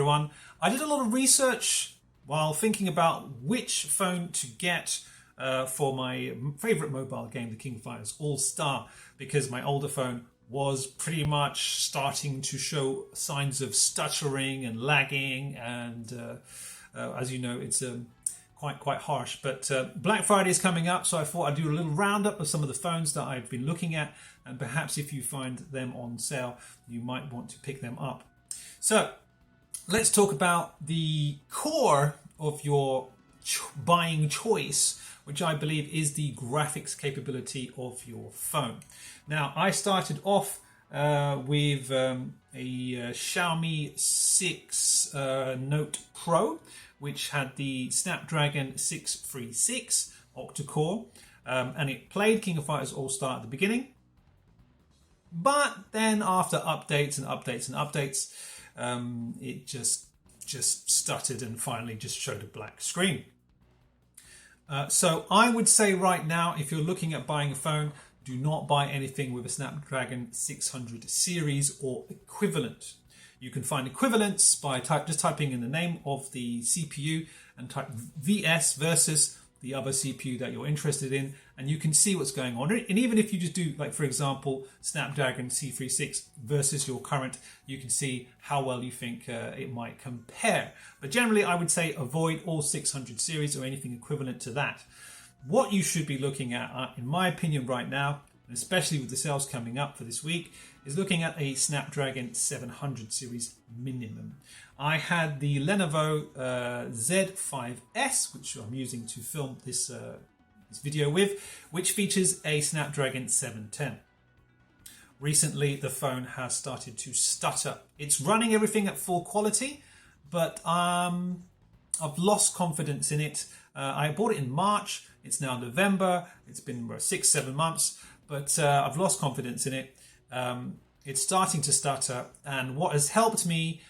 everyone. I did a lot of research while thinking about which phone to get for my favorite mobile game, the King of Fighters All-Star, because my older phone was pretty much starting to show signs of stuttering and lagging, and as you know, it's quite harsh. But Black Friday is coming up, so I thought I'd do a little roundup of some of the phones that I've been looking at, and perhaps if you find them on sale, you might want to pick them up. So let's talk about the core of your buying choice, which I believe is the graphics capability of your phone. Now, I started off with a Xiaomi 6 Note Pro, which had the Snapdragon 636 octa-core, and it played King of Fighters All-Star at the beginning. But then after updates and updates and updates, it just stuttered and finally just showed a black screen. So I would say right now, if you're looking at buying a phone, do not buy anything with a Snapdragon 600 series or equivalent. You can find equivalents by just typing in the name of the CPU and type VS versus the other CPU that you're interested in, and you can see what's going on. And even if you just do, like, for example, Snapdragon C36 versus your current, you can see how well you think it might compare. But generally, I would say avoid all 600 series or anything equivalent to that. What you should be looking at, in my opinion right now, and especially with the sales coming up for this week, is looking at a Snapdragon 700 series minimum. I had the Lenovo Z5S, which I'm using to film this video with, which features a Snapdragon 710. Recently, the phone has started to stutter. It's running everything at full quality, but I've lost confidence in it. I bought it in March. It's now November. It's been 6-7 months, but I've lost confidence in it. It's starting to stutter, and what has helped me,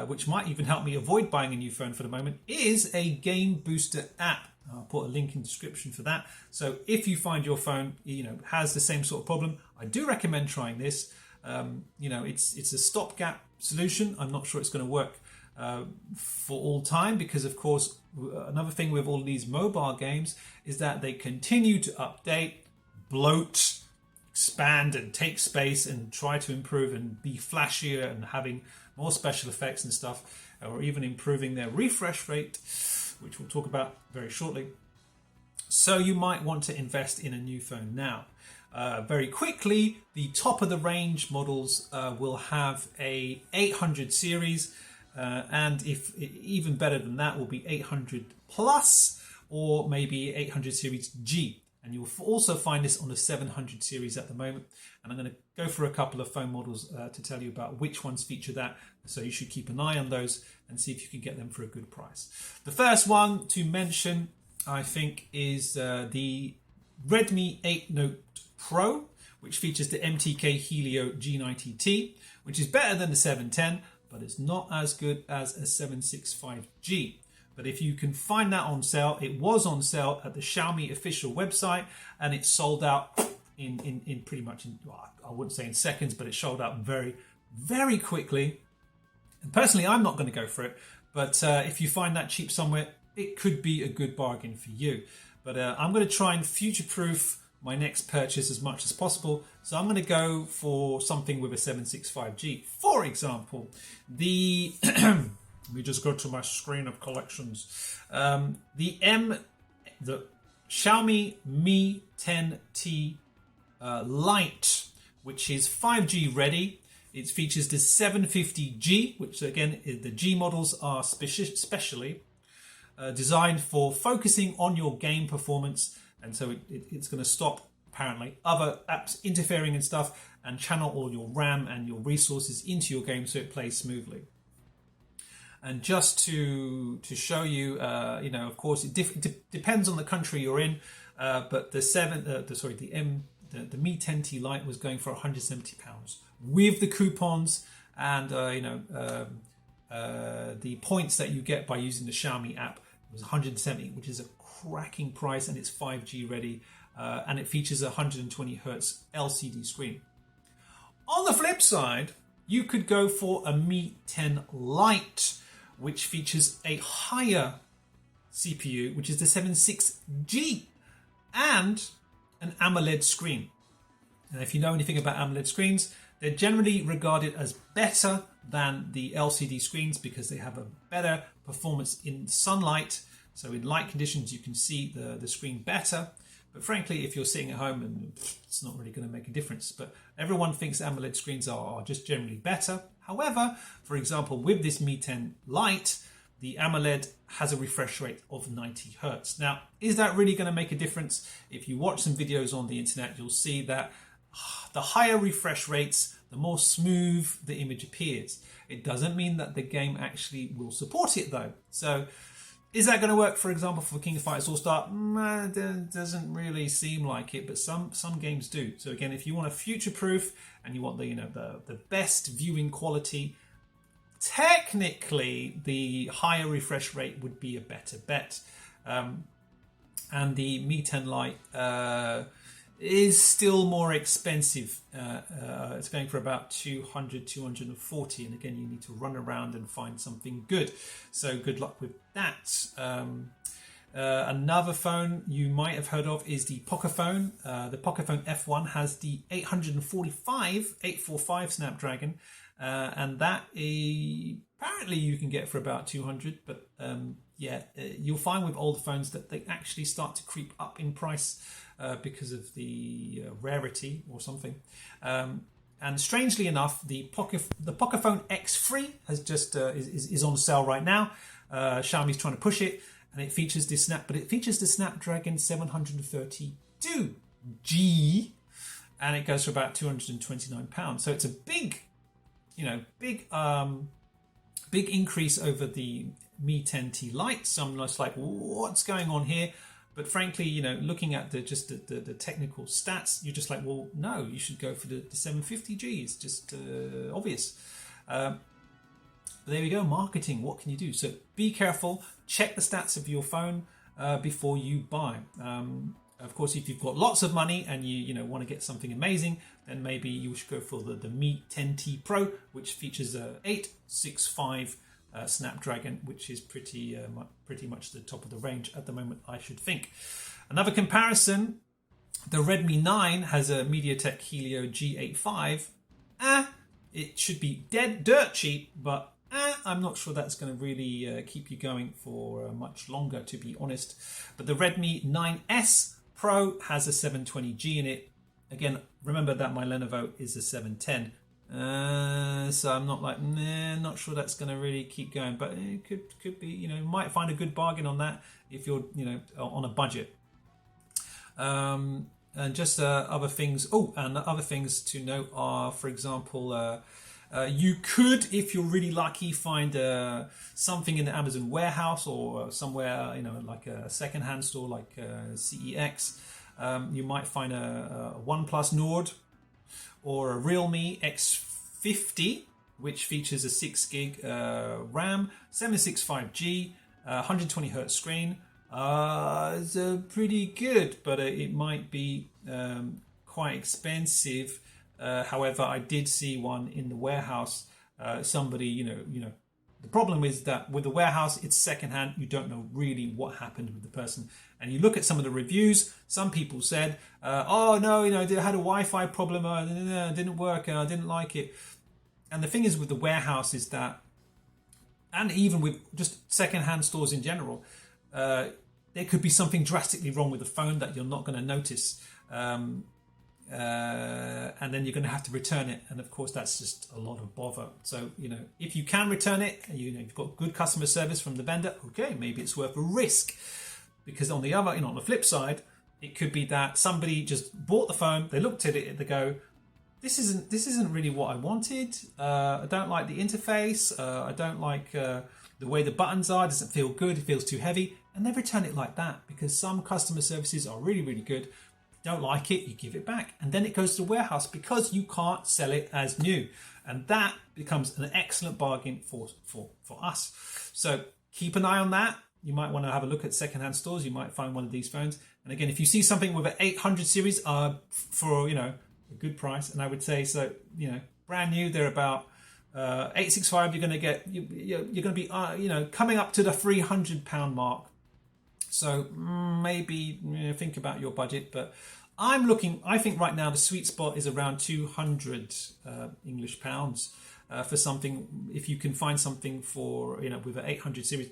which might even help me avoid buying a new phone for the moment, is a Gamebooster app. I'll put a link in the description for that. So if you find your phone, has the same sort of problem, I do recommend trying this. It's a stopgap solution. I'm not sure it's going to work for all time, because of course another thing with all these mobile games is that they continue to update, bloat, expand and take space and try to improve and be flashier and having more special effects and stuff, or even improving their refresh rate, which we'll talk about very shortly. So you might want to invest in a new phone now. Very quickly, the top of the range models will have a 800 series, and if even better than that will be 800 plus, or maybe 800 series G. And you'll also find this on the 700 series at the moment. And I'm going to go for a couple of phone models to tell you about which ones feature that. So you should keep an eye on those and see if you can get them for a good price. The first one to mention, I think, is the Redmi 8 Note Pro, which features the MTK Helio G90T, which is better than the 710, but it's not as good as a 765G. But if you can find that on sale, it was on sale at the Xiaomi official website, and it sold out in pretty much, I wouldn't say in seconds, but it sold out very, very quickly. And personally, I'm not going to go for it, but if you find that cheap somewhere, it could be a good bargain for you. But I'm going to try and future-proof my next purchase as much as possible. So I'm going to go for something with a 765G. For example, the... Let me just go to my screen of collections. The Xiaomi Mi 10T Lite, which is 5G ready. It features the 750G, which again, the G models are specially designed for focusing on your game performance. And so it's going to stop, apparently, other apps interfering and stuff, and channel all your RAM and your resources into your game so it plays smoothly. And just to show you, of course, it depends on the country you're in. But the Mi 10T Lite was going for £170 with the coupons and the points that you get by using the Xiaomi app. It was 170, which is a cracking price, and it's 5G ready, and it features a 120 Hertz LCD screen. On the flip side, you could go for a Mi 10 Lite, which features a higher CPU, which is the 76G, and an AMOLED screen. And if you know anything about AMOLED screens, they're generally regarded as better than the LCD screens because they have a better performance in sunlight. So in light conditions, you can see the screen better. But frankly, if you're sitting at home, and it's not really going to make a difference. But everyone thinks AMOLED screens are just generally better. However, for example, with this Mi 10 Lite, the AMOLED has a refresh rate of 90 Hertz. Now, is that really going to make a difference? If you watch some videos on the internet, you'll see that the higher refresh rates, the more smooth the image appears. It doesn't mean that the game actually will support it though. So is that going to work, for example, for King of Fighters All-Star? It doesn't really seem like it, but some games do. So again, if you want a future-proof and you want the best viewing quality, technically the higher refresh rate would be a better bet. And the Mi 10 Lite is still more expensive. It's going for about 200, 240. And again, you need to run around and find something good. So good luck with that. Another phone you might have heard of is the Pocophone. The Pocophone F1 has the 845 Snapdragon. And that apparently you can get for about 200. But you'll find with older phones that they actually start to creep up in price because of the rarity or something. And strangely enough, the Pocophone X3 has just is on sale right now. Xiaomi's trying to push it, and it features the Snapdragon 732G, and it goes for about £229. So it's a big increase over the Mi 10T Lite. So I'm just like, what's going on here? But frankly, looking at the technical stats, you're just like, well, no, you should go for the 750G. It's just obvious. But there we go, marketing. What can you do? So be careful. Check the stats of your phone before you buy. Of course, if you've got lots of money and you want to get something amazing, then maybe you should go for the Mi 10T Pro, which features a 865 Snapdragon, which is pretty much the top of the range at the moment, I should think. Another comparison, the Redmi 9 has a MediaTek Helio G85. It should be dirt cheap, but I'm not sure that's going to really keep you going for much longer, to be honest. But the Redmi 9S Pro has a 720G in it. Again, remember that my Lenovo is a 710. So I'm not sure that's going to really keep going, but it could be, you might find a good bargain on that if you're, on a budget. And just other things. Oh, and other things to note are, for example, you could, if you're really lucky, find something in the Amazon warehouse or somewhere, like a second-hand store like CEX. You might find a OnePlus Nord or a Realme X50, which features a 6 gig RAM, 765G, 120 Hz screen. It's pretty good, but it might be quite expensive. However, I did see one in the warehouse. Somebody, the problem is that with the warehouse, it's secondhand. You don't know really what happened with the person. And you look at some of the reviews. Some people said, "Oh no, they had a Wi-Fi problem. It didn't work, and I didn't like it." And the thing is with the warehouse is that, and even with just secondhand stores in general, there could be something drastically wrong with the phone that you're not going to notice. And then you're going to have to return it, and of course that's just a lot of bother. So if you can return it, and you've got good customer service from the vendor, okay, maybe it's worth a risk. Because on the other, on the flip side, it could be that somebody just bought the phone, they looked at it, and they go, this isn't really what I wanted. I don't like the interface. I don't like the way the buttons are. It doesn't feel good. It feels too heavy, and they return it like that. Because some customer services are really, really good. Don't like it, you give it back, and then it goes to the warehouse because you can't sell it as new, and that becomes an excellent bargain for us. So keep an eye on that. You might want to have a look at secondhand stores. You might find one of these phones, and again, if you see something with an 800 series for a good price, and I would say so, brand new, they're about 865, you're going to get, you're going to be, coming up to the £300 mark. So maybe think about your budget, but I think right now the sweet spot is around 200 English pounds for something. If you can find something for, with an 800 series,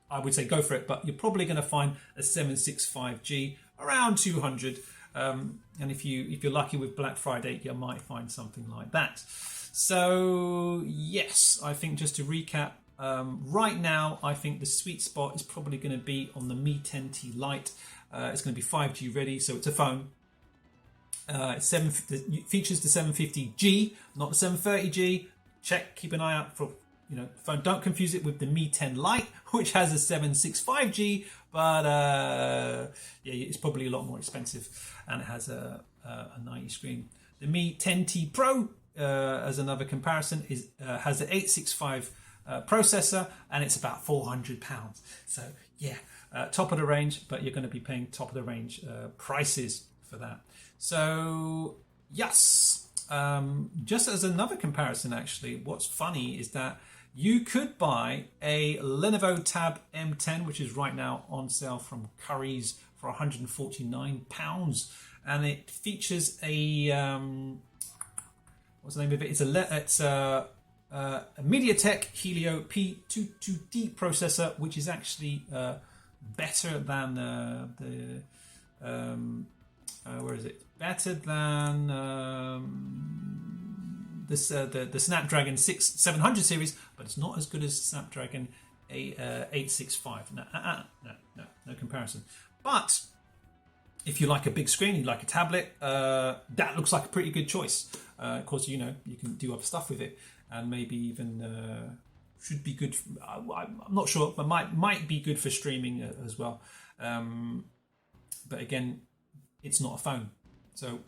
I would say go for it, but you're probably going to find a 765G around 200. And if you're lucky with Black Friday, you might find something like that. So yes, I think just to recap, right now I think the sweet spot is probably going to be on the Mi 10T Lite. It's going to be 5G ready, so it's a phone. It features the 750G, not the 730G. Keep an eye out for phone. Don't confuse it with the Mi 10 Lite, which has a 765G, but it's probably a lot more expensive, and it has a 90 screen. The Mi 10T Pro, as another comparison, has an 865 processor, and it's about £400. So yeah, top of the range, but you're going to be paying top of the range prices for that. So yes, just as another comparison, actually, what's funny is that you could buy a Lenovo Tab M10, which is right now on sale from Currys for £149, and it features a what's the name of it? It's a MediaTek Helio P22D processor, which is actually better than where is it? Better than the Snapdragon 700 series, but it's not as good as Snapdragon 865. No comparison. But if you like a big screen, you like a tablet, that looks like a pretty good choice. Of course, you can do other stuff with it, and maybe even should be good. I'm not sure, but might be good for streaming as well. But again, it's not a phone, so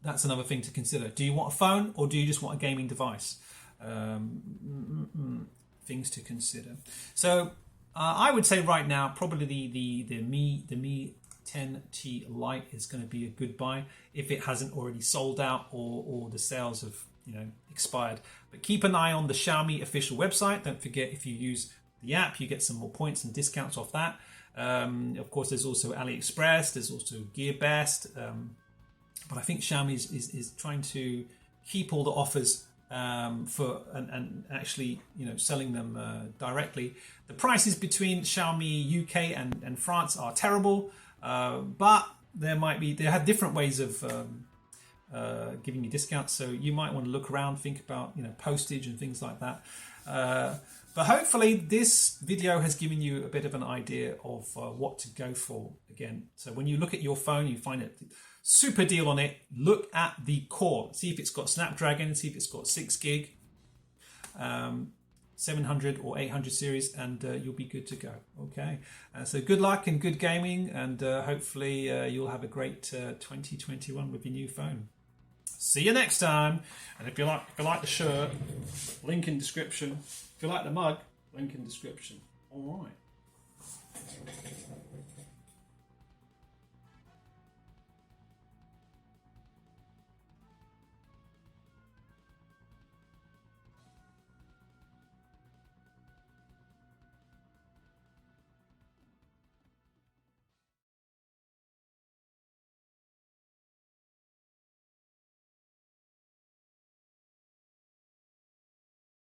that's another thing to consider. Do you want a phone, or do you just want a gaming device? Things to consider. So I would say right now, probably the Mi 10T Lite is going to be a good buy if it hasn't already sold out or the sales have expired. But keep an eye on the Xiaomi official website. Don't forget, if you use the app, you get some more points and discounts off that. Of course, there's also AliExpress, there's also GearBest, but I think Xiaomi is trying to keep all the offers for and actually selling them directly. The prices between Xiaomi UK and France are terrible, but they have different ways of giving you discounts, so you might want to look around, think about postage and things like that. But hopefully this video has given you a bit of an idea of what to go for again. So when you look at your phone, you find a super deal on it, look at the core. See if it's got Snapdragon, see if it's got 6 gig, 700 or 800 series, and you'll be good to go. Okay, so good luck and good gaming, and hopefully you'll have a great 2021 with your new phone. See you next time. And if you like the shirt, link in description. If you like the mug, link in description. All right.